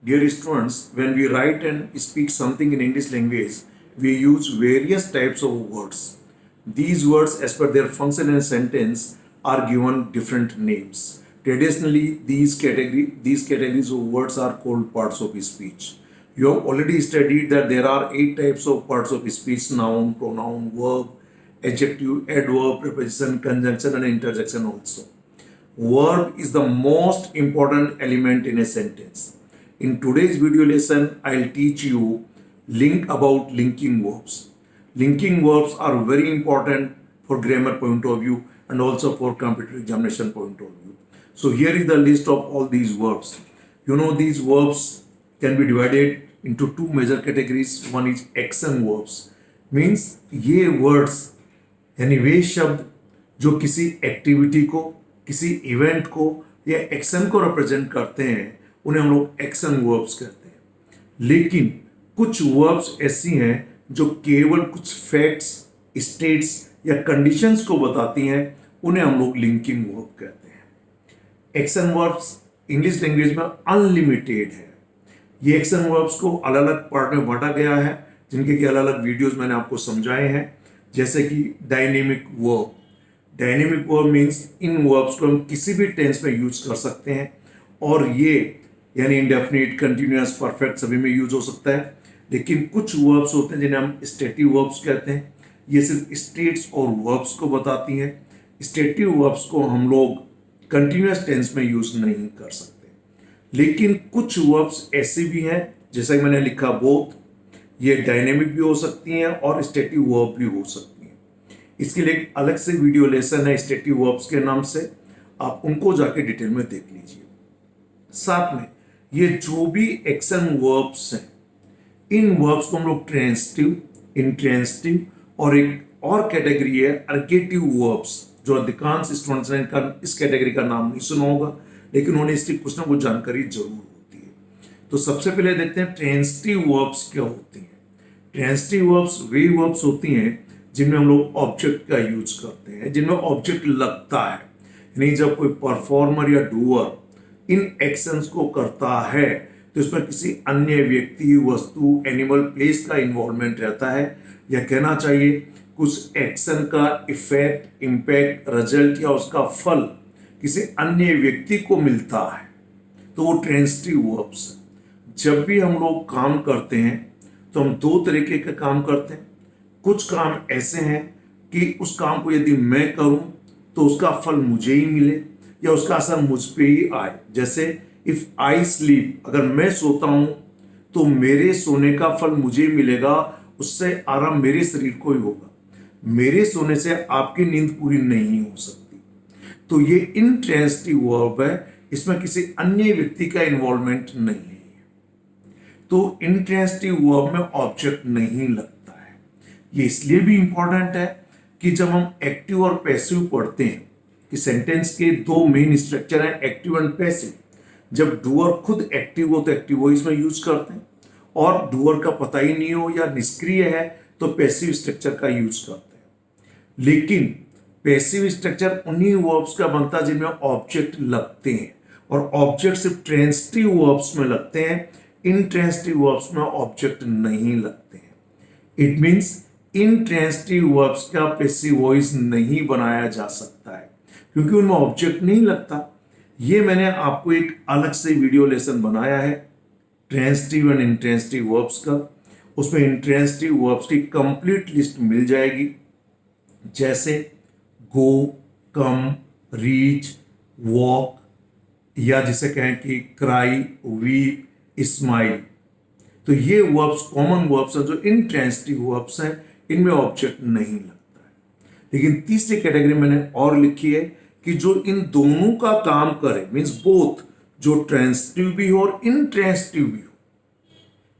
Dear students, when we write and speak something in English language, we use various types of words. These words, as per their function in a sentence, are given different names. Traditionally, these categories of words are called parts of speech. You have already studied that there are 8 types of parts of speech: noun, pronoun, verb, adjective, adverb, preposition, conjunction, and interjection also. Verb is the most important element in a sentence. In today's video lesson, I'll teach you linking verbs. Linking verbs are very important for grammar point of view and also for computer examination point of view. So here is the list of all these verbs. You know, these verbs can be divided into two major categories. One is action verbs. Means ये words यानी वे शब्द जो किसी activity को, किसी event को या action को रिप्रेजेंट करते हैं, उन्हें हम लोग एक्शन वर्ब्स कहते हैं। लेकिन कुछ वर्ब्स ऐसी हैं जो केवल कुछ फैक्ट्स, स्टेट्स या कंडीशंस को बताती हैं, उन्हें हम लोग लिंकिंग वर्ब कहते हैं। एक्शन वर्ब्स इंग्लिश लैंग्वेज में अनलिमिटेड है। ये एक्शन वर्ब्स को अलग अलग पार्ट में बांटा गया है, जिनके अलग अलग वीडियोस मैंने आपको समझाए हैं। जैसे कि dynamic verb. Dynamic verb means in verbs को हम किसी भी टेंस में यूज कर सकते हैं और ये यानी इंडेफिनिट, कंटिन्यूअस, परफेक्ट सभी में यूज हो सकता है। लेकिन कुछ वर्ब्स होते हैं जिन्हें हम स्टेटिव वर्ब्स कहते हैं। ये सिर्फ स्टेट्स और वर्ब्स को बताती हैं। स्टेटिव वर्ब्स को हम लोग कंटिन्यूअस टेंस में यूज नहीं कर सकते। लेकिन कुछ वर्ब्स ऐसे भी हैं, जैसा कि मैंने लिखा बोथ, ये डायनेमिक भी हो सकती हैं और स्टेटिव वर्ब भी हो सकती हैं। इसके लिए एक अलग से वीडियो लेसन है स्टेटिव वर्ब्स के नाम से, आप उनको जाके डिटेल में देख लीजिए। साथ में ये जो भी एक्शन वर्ब्स हैं, इन वर्ब्स को हम लोग ट्रांजिटिव, इंट्रांजिटिव और एक और कैटेगरी है अर्गेटिव वर्ब्स, जो अधिकांश स्टूडेंट्स ने इस कैटेगरी का नाम नहीं सुना होगा, लेकिन उन्हें इसकी कुछ ना कुछ जानकारी जरूर होती है। तो सबसे पहले देखते हैं ट्रांजिटिव वर्ब्स क्या होती हैं। ट्रांजिटिव वर्ब्स वे वर्ब्स होती हैं जिनमें हम लोग ऑब्जेक्ट का यूज करते हैं, जिनमें ऑब्जेक्ट लगता है। यानी जब कोई परफॉर्मर या डूअर इन एक्शंस को करता है तो इसमें किसी अन्य व्यक्ति, वस्तु, एनिमल, प्लेस का इन्वॉल्वमेंट रहता है, या कहना चाहिए कुछ एक्शन का इफेक्ट, इम्पैक्ट, रिजल्ट या उसका फल किसी अन्य व्यक्ति को मिलता है, तो वो ट्रांजिटिव वर्ब्स है। जब भी हम लोग काम करते हैं तो हम दो तरीके के काम करते हैं। कुछ काम ऐसे हैं कि उस काम को यदि मैं करूं तो उसका फल मुझे ही मिले या उसका असर मुझ पे ही आए। जैसे इफ आई स्लीप, अगर मैं सोता हूं तो मेरे सोने का फल मुझे ही मिलेगा, उससे आराम मेरे शरीर को ही होगा। मेरे सोने से आपकी नींद पूरी नहीं हो सकती। तो ये इंट्रांजिटिव वर्ब है, इसमें किसी अन्य व्यक्ति का इन्वॉल्वमेंट नहीं है। तो इंट्रांजिटिव वर्ब में ऑब्जेक्ट नहीं लगता है। ये इसलिए भी इंपॉर्टेंट है कि जब हम एक्टिव और पैसिव पढ़ते हैं कि सेंटेंस के दो मेन स्ट्रक्चर हैं, एक्टिव एंड पैसिव। जब डूअर खुद एक्टिव हो तो एक्टिव वॉइस में यूज करते हैं, और डूअर का पता ही नहीं हो या निष्क्रिय है तो पैसिव स्ट्रक्चर का यूज करते हैं। लेकिन पैसिव स्ट्रक्चर उन्हीं वर्ब्स का बनता है जिनमें ऑब्जेक्ट लगते हैं, और ऑब्जेक्ट सिर्फ ट्रांजिटिव वर्ब्स में लगते हैं, इंट्रांजिटिव वर्ब्स में ऑब्जेक्ट नहीं लगते हैं। इट मींस इंट्रांजिटिव वर्ब्स का पैसिव वॉइस नहीं बनाया जा सकता है क्योंकि उनमें ऑब्जेक्ट नहीं लगता। ये मैंने आपको एक अलग से वीडियो लेसन बनाया है ट्रांजिटिव एंड इंट्रांजिटिव वर्ब्स का। उसमें इंट्रांजिटिव वर्ब्स की कंप्लीट लिस्ट मिल जाएगी, जैसे गो, कम, रीच, वॉक, या जिसे कहें कि क्राई, वीप, स्माइल। तो ये वर्ब्स कॉमन वर्ब्स हैं जो इंट्रांजिटिव वर्ब्स हैं, इनमें ऑब्जेक्ट नहीं लगता है। लेकिन तीसरी कैटेगरी मैंने और लिखी है कि जो इन दोनों का काम करे, मींस बोथ, जो ट्रांजिटिव भी हो और इंट्रांजिटिव भी हो।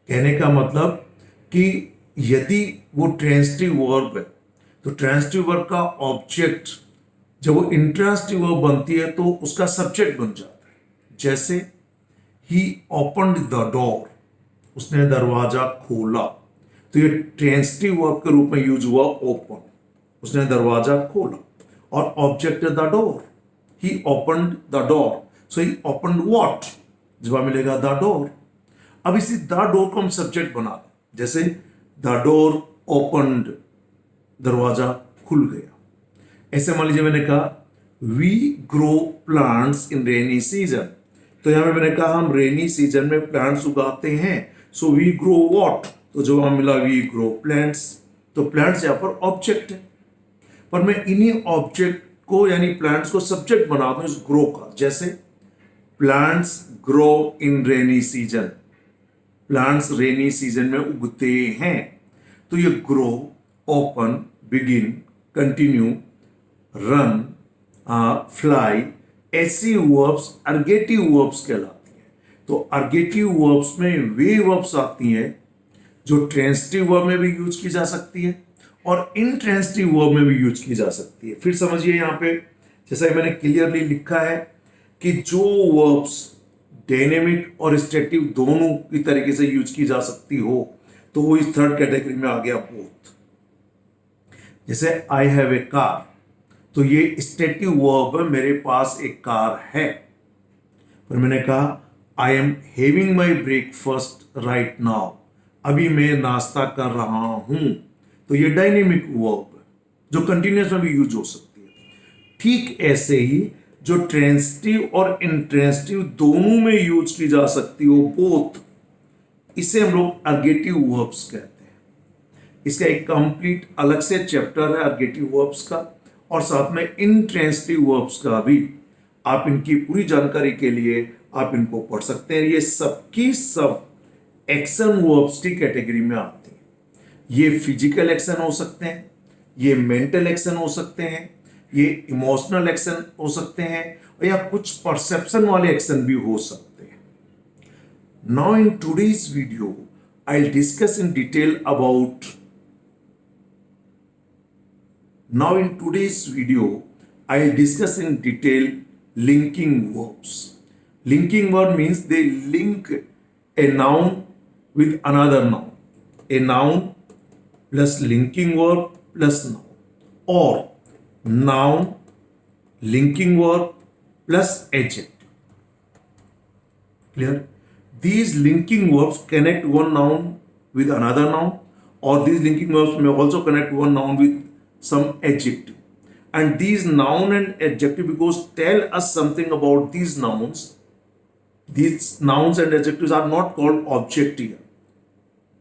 कहने का मतलब कि यदि वो ट्रांजिटिव वर्ब है तो ट्रांजिटिव वर्ब का ऑब्जेक्ट जब वो इंट्रांजिटिव वर्ब बनती है तो उसका सब्जेक्ट बन जाता है। जैसे ही ओपन्ड द डोर, उसने दरवाजा खोला, तो ये ट्रांजिटिव वर्ब के रूप में यूज हुआ ओपन, उसने दरवाजा खोला, और object the door, he opened the door, so he opened what, जवाब मिलेगा द डोर। अब इसी द डोर को हम सब्जेक्ट बना दें, जैसे द डोर ओपन्ड, दरवाजा खुल गया। ऐसे मान लीजिए मैंने कहा we grow plants in rainy season, तो यहां पे मैंने कहा हम रेनी सीजन में प्लांट्स उगाते हैं, सो वी ग्रो व्हाट, तो जो हमें मिला वी ग्रो प्लांट्स। तो प्लांट्स यहां पर ऑब्जेक्ट है, पर मैं इन्हीं ऑब्जेक्ट को यानी प्लांट्स को सब्जेक्ट बना दूं इस ग्रो का, जैसे plants grow in rainy season, plants rainy season में उगते हैं। तो ये grow, open, begin, continue, run, fly, ऐसी वर्ब्स अर्गेटिव वर्ब्स कहलाती हैं। तो अर्गेटिव वर्ब्स में वे वर्ब्स आती हैं जो ट्रांजिटिव वर्ब में भी यूज की जा सकती है और इंट्रांजिटिव वर्ब में भी यूज की जा सकती है। फिर समझिए यहां पे जैसा मैंने क्लियरली लिखा है कि जो वर्ब्स डायनेमिक और स्टैटिक दोनों की तरीके से यूज की जा सकती हो तो वो इस थर्ड कैटेगरी में आ गया बोथ। जैसे आई हैव ए कार, तो ये स्टैटिक वर्ब है, मेरे पास एक कार है। पर मैंने कहा I am having my breakfast right now, अभी मैं नाश्ता कर रहा हूं, तो ये डायनेमिक वर्ब है जो कंटिन्यूअस में भी यूज हो सकती है। ठीक ऐसे ही जो ट्रांजिटिव और इंट्रांजिटिव दोनों में यूज की जा सकती हो, बोथ, इसे हम लोग अर्गेटिव वर्ब्स कहते हैं। इसका एक कंप्लीट अलग से चैप्टर है अर्गेटिव वर्ब्स का, और साथ में इंट्रांजिटिव वर्ब्स का भी। आप इनकी पूरी जानकारी के लिए आप इनको पढ़ सकते हैं। ये सबकी सब एक्शन वर्ब्स की कैटेगरी में आते हैं। ये फिजिकल एक्शन हो सकते हैं, ये मेंटल एक्शन हो सकते हैं, ये इमोशनल एक्शन हो सकते हैं, या कुछ परसेप्शन वाले एक्शन भी हो सकते हैं। Now in today's video I will discuss in detail about linking verbs. Linking verb means they link a noun with another noun. A noun plus linking verb plus noun, or noun linking verb plus adjective. Clear? These linking verbs connect one noun with another noun, or these linking verbs may also connect one noun with some adjective. And these noun and adjective, because tell us something about these nouns. These nouns and adjectives are not called object here.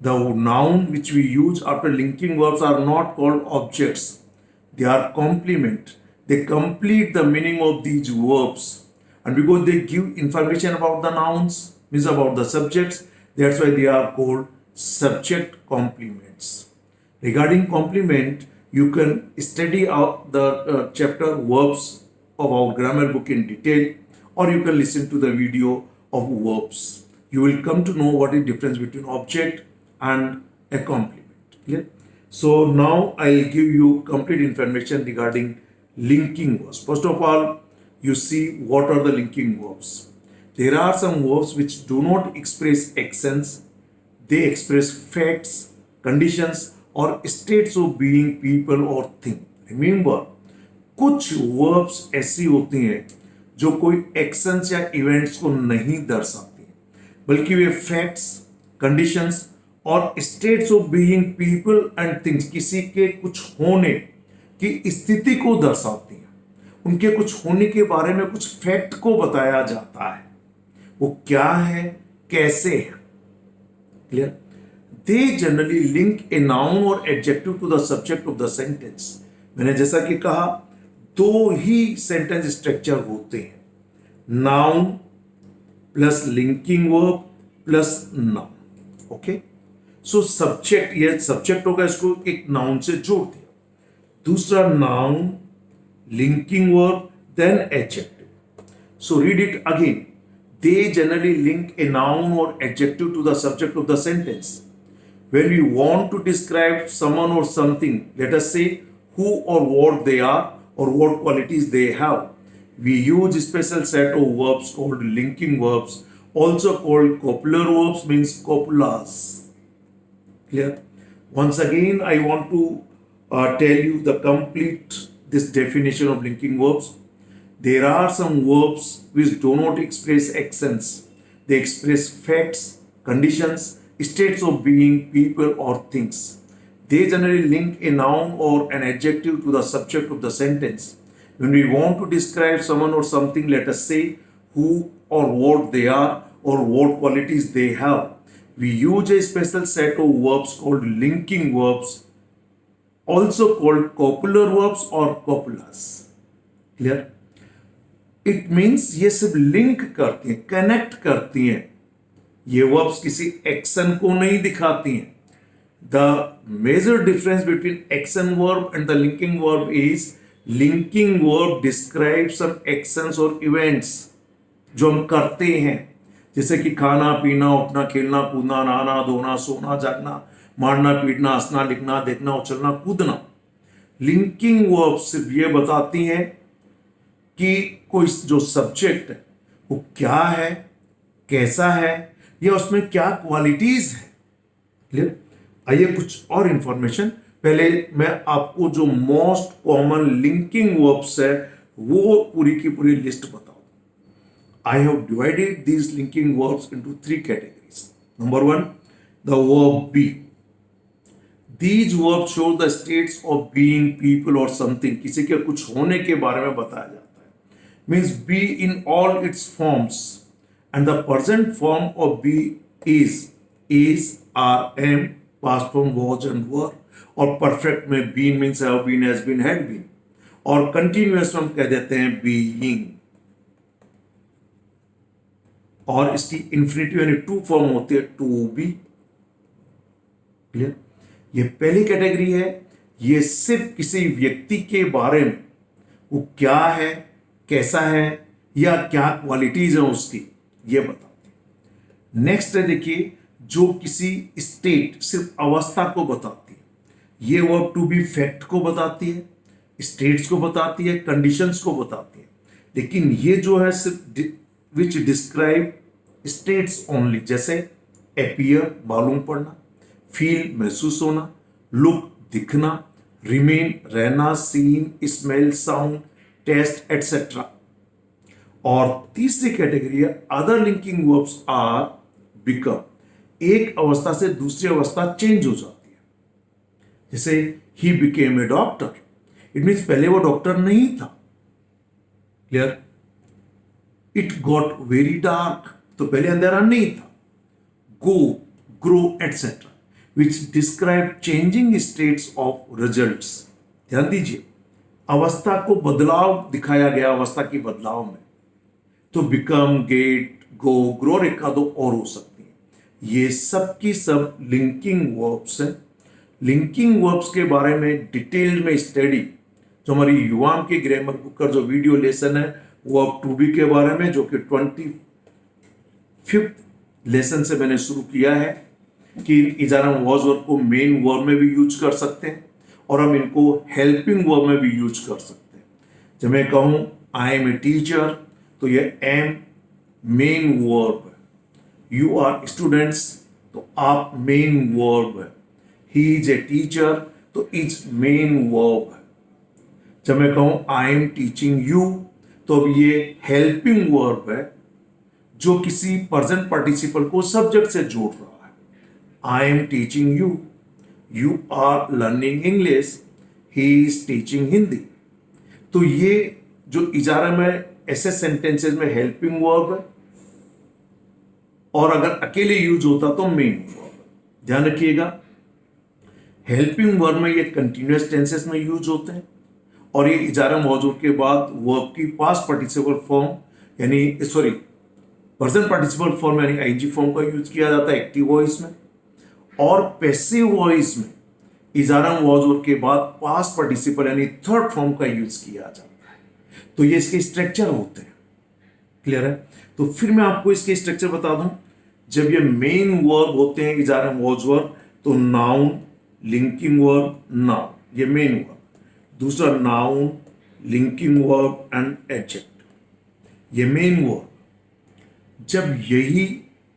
The noun which we use after linking verbs are not called objects. They are complement. They complete the meaning of these verbs. And because they give information about the nouns, means about the subjects, that's why they are called subject complements. Regarding complement, you can study out the chapter verbs of our grammar book in detail, or you can listen to the video of verbs. You will come to know what is the difference between object and a complement. Clear? So now I'll give you complete information regarding linking verbs. First of all, you see what are the linking verbs. There are some verbs which do not express actions. They express facts, conditions, और states of being, people और thing. Remember, कुछ verbs ऐसी होती हैं जो कोई actions या events को नहीं दर्शाती, बल्कि वे फैक्ट्स, कंडीशंस और states of being, people and things, किसी के कुछ होने की स्थिति को दर्शाती हैं। उनके कुछ होने के बारे में कुछ फैक्ट को बताया जाता है, वो क्या है, कैसे है। Clear? They generally link a noun or adjective to the subject of the sentence. मैंने जैसा कि कहा, दो ही सेंटेंस स्ट्रक्चर होते हैं, noun plus linking verb plus noun. Okay, so subject, ये सब्जेक्ट होगा, इसको एक नाउन से जोड़ दिया, दूसरा noun, linking verb, then adjective. So read it again. They generally link a noun or adjective to the subject of the sentence. When we want to describe someone or something, let us say who or what they are or what qualities they have, we use a special set of verbs called linking verbs, also called copular verbs, means copulas. Clear? Once again, I want to tell you the complete this definition of linking verbs. There are some verbs which do not express actions. They express facts, conditions, states of being, people or things. They generally link a noun or an adjective to the subject of the sentence. When we want to describe someone or something, let us say who or what they are or what qualities they have. We use a special set of verbs called linking verbs, also called copular verbs or copulas. Clear? It means ये सब link करती हैं, connect करती हैं. ये verbs किसी action को नहीं दिखाती हैं. The major difference between action verb and the linking verb is linking verb describes some actions or events जो हम करते हैं, जैसे कि खाना पीना, उठना, खेलना, कूदना, नहाना, धोना, सोना, जागना, मारना, पीटना, हंसना, लिखना, देखना, उछलना, कूदना. लिंकिंग वर्ब सिर्फ ये बताती हैं कि कोई जो सब्जेक्ट है वो क्या है, कैसा है, या उसमें क्या क्वालिटीज है. क्लियर? आइए कुछ और इंफॉर्मेशन. पहले मैं आपको जो मोस्ट कॉमन लिंकिंग वर्ब्स है वो पूरी की पूरी लिस्ट बताऊं. I have divided these linking verbs into 3 categories. Number 1, the verb B. These verbs show the states of being, people और समथिंग. किसी के कुछ होने के बारे में बताया जाता है. Means be in all its forms, and the present form of be is, are, am, past form was and were. और परफेक्ट में been means have been, has been, had been. और कंटिन्यूअस में हम कह देते हैं being. और इसकी इंफिनिटिव यानी टू फॉर्म होती है to be. क्लियर? ये पहली कैटेगरी है. ये सिर्फ किसी व्यक्ति के बारे में, वो क्या है, कैसा है, या क्या क्वालिटीज है उसकी, ये बताते हैं. नेक्स्ट है, देखिए, जो किसी स्टेट, सिर्फ अवस्था को बताती है. ये वर्ब टू बी फैक्ट को बताती है, स्टेट्स को बताती है, कंडीशंस को बताती है. लेकिन ये जो है सिर्फ विच डिस्क्राइब स्टेट्स ओनली, जैसे अपीयर मालूम पड़ना, फील महसूस होना, लुक दिखना, रिमेन रहना, seem, smell, sound, taste etcetera. और तीसरी कैटेगरी है other linking verbs are become. एक अवस्था से दूसरी अवस्था चेंज हो जाती है. जैसे ही became a doctor. It means पहले वो डॉक्टर नहीं था. Clear? It got very dark. तो पहले अंधेरा नहीं था. Go, grow etcetera, which describe changing states of results. ध्यान दीजिए, अवस्था को बदलाव दिखाया गया, अवस्था की बदलाव में. तो बिकम, गेट, गो, ग्रो, एक दो और हो सकती. ये सब की सब लिंकिंग वर्ब्स हैं. लिंकिंग वर्ब्स के बारे में डिटेल में स्टडी जो हमारी युवाम की ग्रामर बुक का जो वीडियो लेसन है वो अब टू बी के बारे में, जो कि 25th लेसन से मैंने शुरू किया है कि इजारा वॉज वर्ब को मेन वर्ब में भी यूज कर सकते हैं और हम इनको हेल्पिंग वर्ब में भी यूज कर सकते हैं. जब मैं कहूँ आई एम ए टीचर, तो ये एम मेन वर्ब है. यू आर स्टूडेंट्स, तो आप मेन वर्ब है. ही इज ए टीचर, तो इज मेन वर्ब है. जब मैं कहूं आई एम टीचिंग यू, तो अब ये हेल्पिंग वर्ब है जो किसी प्रेजेंट पार्टिसिपल को सब्जेक्ट से जोड़ रहा है. I am teaching you, you are learning English, he is teaching Hindi. तो ये जो इजारा में ऐसे सेंटेंसेस में हेल्पिंग वर्ब है, और अगर अकेले यूज होता तो मेन वर्ब. ध्यान रखिएगा, हेल्पिंग वर्ब में ये कंटिन्यूअस टेंसेस में यूज होते हैं और ये इजारा मौजूद के बाद वर्ब की पास्ट पार्टिसिपल फॉर्म यानी प्रेजेंट पार्टिसिपल फॉर्म यानी आईएनजी फॉर्म का यूज किया जाता है एक्टिव वॉइस में, और पैसिव वॉइस में इजारा मौजूद के बाद पास्ट पार्टिसिपल यानी थर्ड फॉर्म का यूज किया जाता है. तो ये इसके स्ट्रक्चर होते हैं. क्लियर है? तो फिर मैं आपको इसके स्ट्रक्चर बता दूं. जब ये मेन वर्ब होते हैं इजारा मौजूद, तो नाउन, लिंकिंग वर्ब, नाउन, ये मेन वर्ब. दूसरा noun, linking verb and adjective, ये मेन वर्ब. जब यही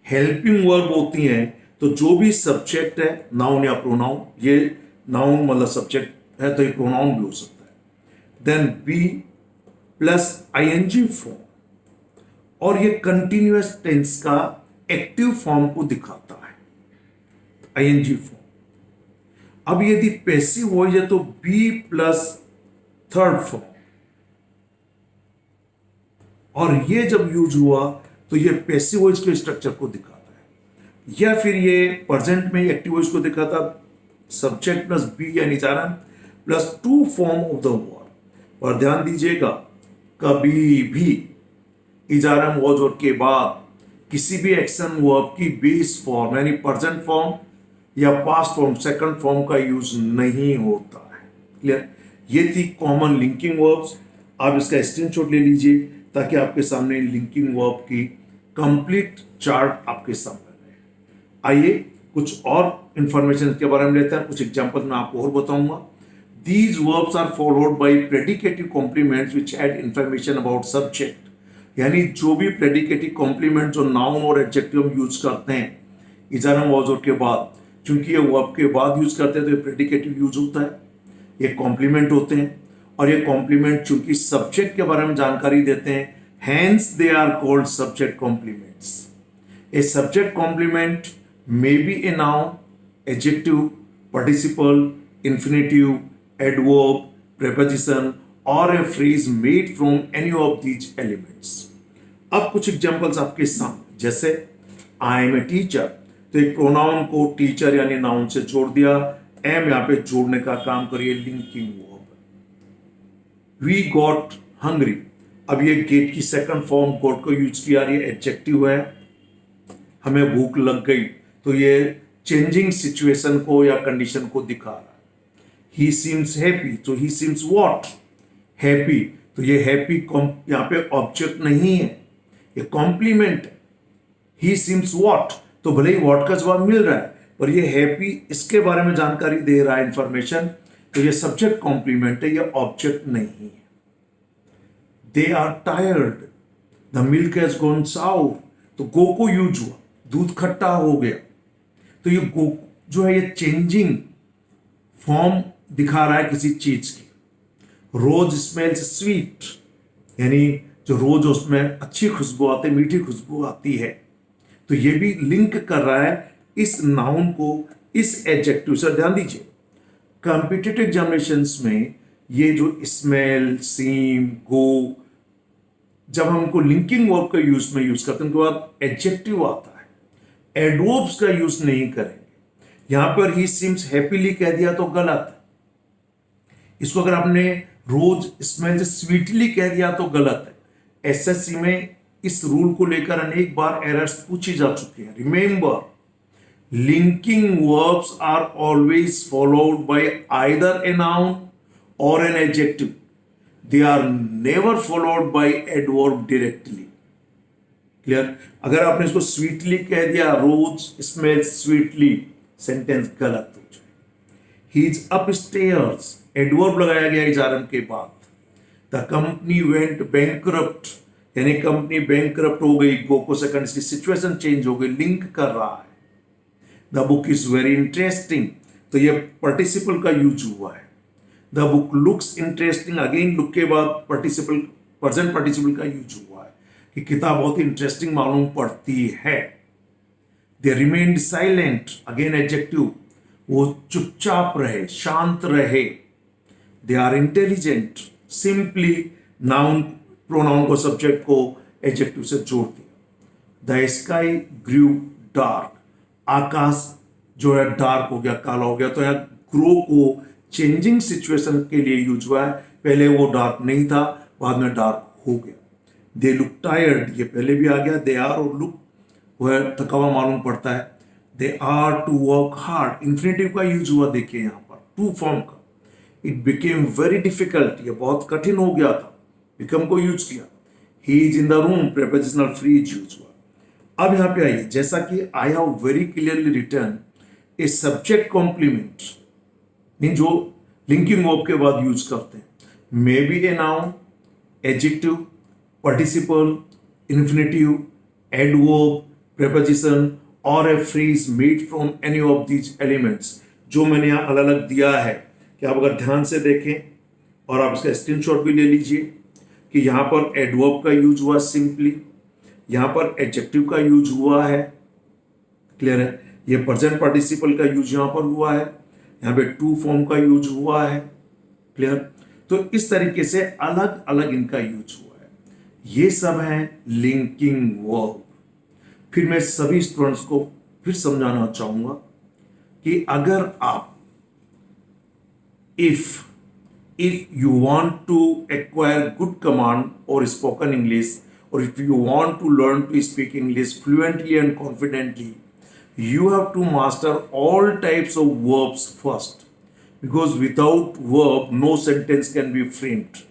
हेल्पिंग वर्ब होती हैं तो जो भी सब्जेक्ट है, नाउन या प्रोनाउन, ये नाउन मतलब सब्जेक्ट है तो ये प्रोनाउन भी हो सकता है, then be plus ING form, और ये कंटिन्यूअस टेंस का एक्टिव फॉर्म को दिखाता है, आईएनजी फॉर्म। अब यदि पैसिव वॉइस है तो बी प्लस थर्ड फॉर्म, और ये जब यूज हुआ तो ये पैसिव वॉइस के स्ट्रक्चर को दिखाता है, या फिर ये प्रेजेंट में एक्टिव वॉइस को दिखाता, सब्जेक्ट प्लस बी यानी इजारम plus two form of the verb. और ध्यान दीजिएगा, कभी भी इजारम वॉज के बाद किसी भी एक्शन वर्ब की बेस फॉर्म यानी प्रेजेंट फॉर्म या पास्ट फॉर्म सेकंड फॉर्म का यूज नहीं होता है। क्लियर? ये थी कॉमन लिंकिंग वर्ब्स। आप इसका स्क्रीनशॉट ले लीजिए ताकि आपके सामने लिंकिंग वर्ब की कंप्लीट चार्ट आपके सामने रहे। आइए कुछ और इंफॉर्मेशन के बारे में लेते हैं, कुछ एग्जांपल मैं आपको और बताऊंगा। These verbs are followed by predicative complements which add information about subject, यानी जो भी प्रेडिकेटिव कॉम्प्लीमेंट जो नाउन और एडजेक्टिव यूज करते हैं इजारम वॉज के बाद, क्योंकि ये वर्ब के बाद यूज करते हैं तो ये प्रेडिकेटिव यूज होता है, ये कॉम्प्लीमेंट होते हैं, और ये कॉम्प्लीमेंट चूंकि सब्जेक्ट के बारे में जानकारी देते हैं, hence they are called subject complements. A subject complement may be a noun, adjective, participle, infinitive, adverb, preposition और a phrase made from any of these elements। अब कुछ एग्जांपल्स आपके सामने, जैसे आई एम ए टीचर, तो एक pronoun को teacher यानी नाउन से जोड़ दिया, एम यहाँ पे जोड़ने का काम करिए linking verb. We got hungry, अब ये गेट की सेकंड फॉर्म गॉट को यूज किया, ये एडजेक्टिव है, हमें भूख लग गई, तो ये चेंजिंग सिचुएशन को या कंडीशन को दिखा रहा है। ही सीम्स हैप्पी, तो ही सीम्स व्हाट, हैप्पी, तो ये हैप्पी यहाँ पे ऑब्जेक्ट नहीं है, ये कॉम्प्लीमेंट है। ही सीम्स व्हाट, तो भले ही व्हाट का जवाब मिल रहा है पर ये हैप्पी इसके बारे में जानकारी दे रहा है इंफॉर्मेशन, तो ये सब्जेक्ट कॉम्प्लीमेंट है, ये ऑब्जेक्ट नहीं है। They are tired, the milk has gone sour, तो गो को यूज हुआ, दूध खट्टा हो गया, तो ये गो जो है ये चेंजिंग फॉर्म दिखा रहा है किसी चीज की। रोज स्मेल्स स्वीट, यानी जो रोज उसमें अच्छी खुशबू आती है, मीठी खुशबू आती है, तो ये भी लिंक कर रहा है इस नाउन को इस एडजेक्टिव से। ध्यान दीजिए, कॉम्पिटिटिव एग्जामिनेशंस में ये जो स्मेल, सीम, गो, जब हम उनको लिंकिंग वर्ब का यूज करते हैं, उनके बाद एडजेक्टिव आता है, एडवर्ब्स का यूज नहीं करेंगे। यहां पर ही सीम्स हैप्पीली कह दिया तो गलत है, इसको अगर आपने रोज स्मेल्स स्वीटली कह दिया तो गलत है। एसएससी में इस रूल को लेकर अनेक बार एरर्स पूछी जा चुकी है। Remember, linking verbs are always followed by either a noun or an adjective, they are never followed by adverb directly. Clear? अगर आपने इसको स्वीटली कह दिया, रोज स्मेल्स स्वीटली, सेंटेंस गलत हो जाए। He is up stairs, adverb लगाया गया इजारम के बाद। द कंपनी वेंट बैंकरप्ट, यानी कंपनी बैंकरप्ट हो गई, गो को सेकंड, इसकी सिचुएशन चेंज हो गई, लिंक कर रहा है। The book is very interesting, तो ये पार्टिसिपल का यूज हुआ है। The book looks interesting, again look के बाद पार्टिसिपल, प्रेजेंट पार्टिसिपल का यूज हुआ है कि किताब बहुत इंटरेस्टिंग मालूम पड़ती है। They remained silent, again adjective, वो चुपचाप रहे, शांत रहे। They are intelligent, simply noun pronoun को सब्जेक्ट को एडजेक्टिव से जोड़ दिया। द स्काई ग्रू डार्क, आकाश जो है डार्क हो गया, काला हो गया, तो यहाँ ग्रो को चेंजिंग सिचुएशन के लिए यूज हुआ है। पहले वो डार्क नहीं था, बाद में डार्क हो गया। दे लुक टायर्ड, ये पहले भी आ गया, दे आर और लुक वह थका हुआ मालूम पड़ता है। They are to work hard, infinitive का यूज हुआ, देखिए यहाँ पर टू फॉर्म का। इट बिकेम वेरी डिफिकल्ट, ये बहुत कठिन हो गया था, बिकम को यूज किया। He is in the room, prepositional phrase use हुआ। अब यहाँ पे आइए, जैसा कि I have very clearly written, a subject complement mean जो लिंकिंग वर्ब के बाद यूज करते हैं, may be a noun, adjective, participle, infinitive, adverb, preposition और a phrase made from any of these elements, जो मैंने यहाँ अलग अलग दिया है कि आप अगर ध्यान से देखें और आप इसका स्क्रीनशॉट भी ले लीजिए कि यहाँ पर एडवर्ब का यूज हुआ सिंपली, यहाँ पर एडजेक्टिव का यूज हुआ है, क्लियर है? ये प्रेजेंट पार्टिसिपल का यूज यहाँ पर हुआ है, यहाँ पे टू फॉर्म का यूज हुआ है। क्लियर? तो इस तरीके से अलग अलग इनका यूज हुआ है। ये सब है लिंकिंग वर्ब। फिर मैं सभी स्टूडेंट्स को फिर समझाना चाहूंगा कि अगर आप if you want to acquire good command or spoken English, or if you want to learn to speak English fluently and confidently, you have to master all types of verbs first, because without verb no sentence can be framed.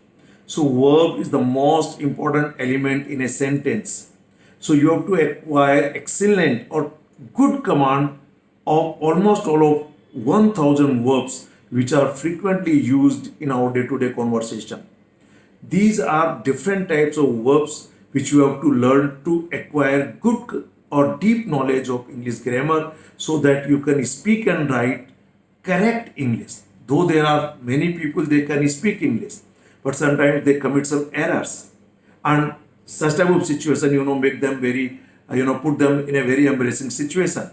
So verb is the most important element in a sentence. So you have to acquire excellent or good command of almost all of 1000 verbs which are frequently used in our day-to-day conversation. These are different types of verbs which you have to learn to acquire good or deep knowledge of English grammar so that you can speak and write correct English. Though there are many people they can speak English, but sometimes they commit some errors, and such type of situation make them very put them in a very embarrassing situation.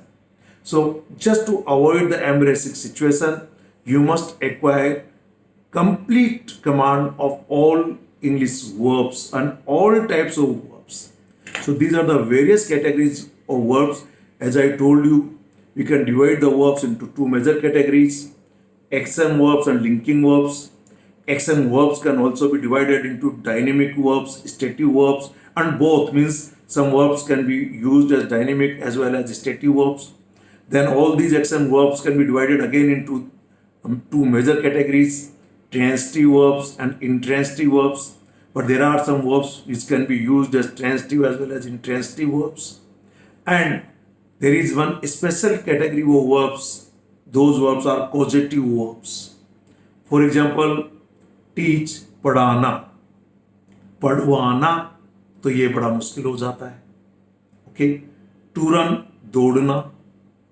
So just to avoid the embarrassing situation, you must acquire complete command of all English verbs and all types of verbs. So these are the various categories of verbs. As I told you, we can divide the verbs into two major categories: action verbs and linking verbs. Action verbs can also be divided into dynamic verbs, static verbs, and both means some verbs can be used as dynamic as well as static verbs. Then all these action verbs can be divided again into two major categories: transitive verbs and intransitive verbs. But there are some verbs which can be used as transitive as well as intransitive verbs. And there is one special category of verbs. Those verbs are causative verbs. For example, teach, पढ़ाना, पढ़वाना, तो ये बड़ा मुश्किल हो जाता है. Okay, to run, दौड़ना,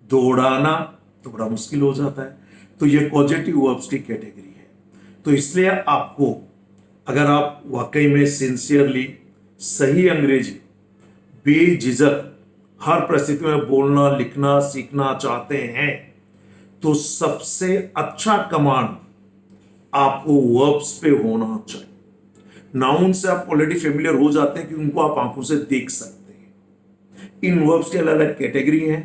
दौड़ाना, तो बड़ा मुश्किल हो जाता है. तो ये पॉजिटिव वर्ब्स की कैटेगरी है. तो इसलिए आपको, अगर आप वाकई में सिंसियरली सही अंग्रेजी बेझिझक हर परिस्थिति में बोलना लिखना सीखना चाहते हैं, तो सबसे अच्छा कमांड आपको वर्ब्स पे होना चाहिए. नाउन से आप ऑलरेडी फेमिलियर हो जाते हैं कि उनको आप आंखों से देख सकते हैं. इन वर्ब्स के अलग अलग कैटेगरी हैं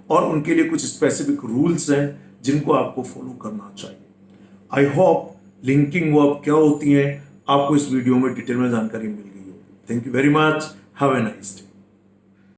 और उनके लिए कुछ स्पेसिफिक रूल्स हैं जिनको आपको फॉलो करना चाहिए. आई होप लिंकिंग वर्ब क्या होती हैं आपको इस वीडियो में डिटेल में जानकारी मिल गई होगी. Thank you very much. Have a nice day.